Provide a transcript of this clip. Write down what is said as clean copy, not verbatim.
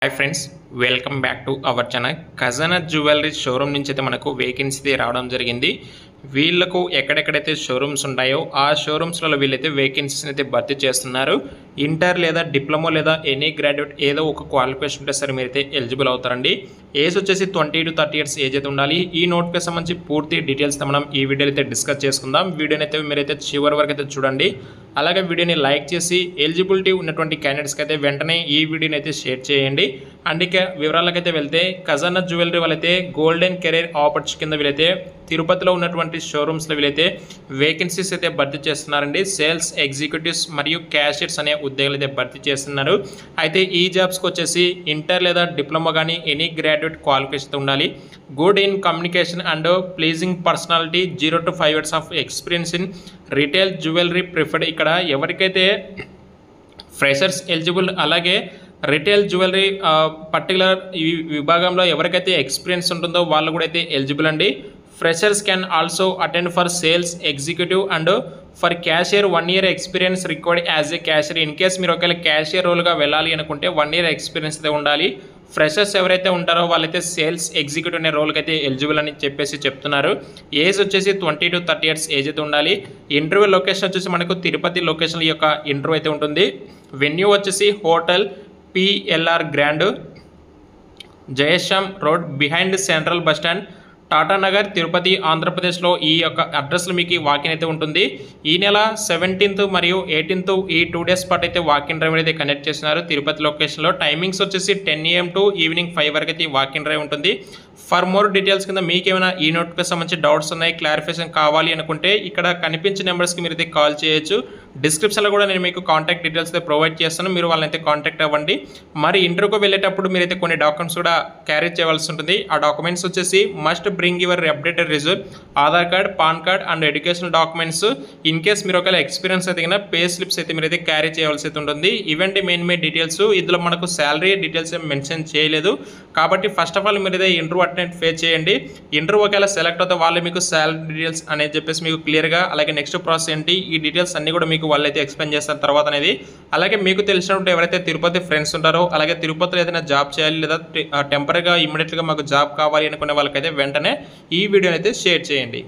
Hi friends, welcome back to our channel. ఖజానా jewellery showroom నుంచి అయితే మనకు వేకెన్సీ రావడం జరిగింది. వీళ్ళకు ఎక్కడెక్కడైతే షోరూమ్స్ ఉంటాయో ఆ షోరూమ్స్లలో వీళ్ళైతే వేకెన్సీస్ని అయితే భర్తీ చేస్తున్నారు. ఇంటర్ లేదా డిప్లొమా లేదా ఎనీ గ్రాడ్యుయేట్ ఏదో ఒక క్వాలిఫికేషన్ ఉంటే సరే మీరైతే ఎలిజిబుల్ అవుతారండి. ఏజ్ వచ్చేసి 20 to 30 years ఏజ్ అయితే ఉండాలి. ఈ నోట్కి సంబంధించి పూర్తి డీటెయిల్స్ మనం ఈ వీడియోలో అయితే డిస్కస్ చేసుకుందాం. వీడియోని అయితే మీరైతే చివరి వరకు అయితే చూడండి. అలాగే వీడియోని లైక్ చేసి ఎలిజిబిలిటీ ఉన్నటువంటి క్యాండిడేట్స్కి అయితే వెంటనే ఈ వీడియోని అయితే షేర్ చేయండి. అండ్ ఇక వివరాలకైతే వెళ్తే ఖజానా జ్యువెలరీ వాళ్ళైతే గోల్డెన్ కెరీర్ ఆపర్చునిటీ కింద వీళ్ళైతే తిరుపతిలో ఉన్నటువంటి షోరూమ్స్లో వీళ్ళైతే వేకెన్సీస్ అయితే భర్తీ చేస్తున్నారండి. సేల్స్ ఎగ్జిక్యూటివ్స్ మరియు క్యాషియర్స్ అనే ఉద్యోగాలు అయితే భర్తీ చేస్తున్నారు. అయితే ఈ జాబ్స్కి వచ్చేసి ఇంటర్ లేదా డిప్లొమా కానీ ఎనీ గ్రాడ్యుయేట్ క్వాలిఫికేషన్ ఉండాలి. Good in communication and pleasing personality, 0 to 5 years of experience in retail jewellery preferred. ఇక్కడ ఎవరికైతే ఫ్రెషర్స్ ఎలిజిబుల్, అలాగే రిటైల్ జ్యువెలరీ పర్టికులర్ ఈ విభాగంలో ఎవరికైతే ఎక్స్పీరియన్స్ ఉంటుందో వాళ్ళు కూడా అయితే ఎలిజిబుల్ అండి. Freshers can also attend for sales executive and for cashier 1 year experience required as a cashier. In case మీరు ఒకవేళ క్యాషియర్ రోల్గా వెళ్ళాలి అనుకుంటే 1 year ఎక్స్పీరియన్స్ అయితే ఉండాలి. ఫ్రెషర్స్ ఎవరైతే ఉంటారో వాళ్ళైతే సేల్స్ ఎగ్జిక్యూటివ్ అనే రోల్కి అయితే ఎలిజిబుల్ అని చెప్తున్నారు. ఏజ్ వచ్చేసి 20 to 30 years ఏజ్ అయితే ఉండాలి. ఇంటర్వ్యూ లొకేషన్ వచ్చేసి మనకు తిరుపతి లొకేషన్ యొక్క ఇంటర్వ్యూ అయితే ఉంటుంది. వెన్యూ వచ్చేసి hotel PLR grand, Jayashyam road behind central bus stand, Tata Nagar, Tirupati, ఆంధ్రప్రదేశ్లో. ఈ యొక్క అడ్రస్లో మీకు వాకిన్ అయితే ఉంటుంది. ఈ నెల 17th మరియు 18th ఈ 2 days పాటు అయితే వాకిన్ డ్రైవ్ అయితే కండక్ట్ చేస్తున్నారు తిరుపతి లొకేషన్లో. టైమింగ్స్ వచ్చేసి 10 AM to ఈవినింగ్ 5 వరకు అయితే వాకిన్ డ్రైవ్ ఉంటుంది. ఫర్ మోర్ డీటెయిల్స్ కింద మీకు ఏమైనా ఈ నోట్కి సంబంధించి డౌట్స్ ఉన్నాయి, క్లారిఫికేషన్ కావాలి అనుకుంటే ఇక్కడ కనిపించే నెంబర్స్కి మీరు అయితే కాల్ చేయొచ్చు. డిస్క్రిప్షన్లో కూడా నేను మీకు కాంటాక్ట్ డీటెయిల్స్ అయితే ప్రొవైడ్ చేస్తాను, మీరు వాళ్ళని అయితే కాంటాక్ట్ అవ్వండి. మరి ఇంటర్వ్యూకి వెళ్ళేటప్పుడు మీరైతే కొన్ని డాక్యుమెంట్స్ కూడా క్యారీ చేయవలసి ఉంటుంది. ఆ డాక్యుమెంట్స్ వచ్చేసి must bring your updated resume, Aadhaar card, pan card and educational documents. In case మీరు ఒకవేళ ఎక్స్పీరియన్స్ అయితే పే స్లిప్స్ అయితే మీరైతే క్యారీ చేయవలసి అయితే ఉంటుంది. ఇవండి మెయిన్ డీటెయిల్స్. ఇందులో మనకు శాలరీ డీటెయిల్స్ మెన్షన్ చేయలేదు కాబట్టి ఫస్ట్ ఆఫ్ ఆల్ మీరైతే ఇంటర్వ్యూ అటెండ్ ఫేస్ చేయండి. ఇంటర్వ్యూ ఒకవేళ సెలెక్ట్ అవుతే వాళ్ళు మీకు శాలరీ డీటెయిల్స్ అనేది చెప్పేసి మీకు క్లియర్గా, అలాగే నెక్స్ట్ ప్రాసెస్ ఏంటి ఈ డీటెయిల్స్ అన్ని కూడా మీకు వాళ్ళు అయితే ఎక్స్ప్లెయిన్ చేస్తారు తర్వాత అనేది. అలాగే మీకు తెలిసినట్టు ఎవరైతే తిరుపతి ఫ్రెండ్స్ ఉంటారో, అలాగే తిరుపతిలో ఏదైనా జాబ్ చేయాలి లేదా టెంపరీగా ఇమ్మీడియట్గా మాకు జాబ్ కావాలి అనుకునే వాళ్ళకైతే వెంటనే ఈ వీడియోని అయితే షేర్ చేయండి.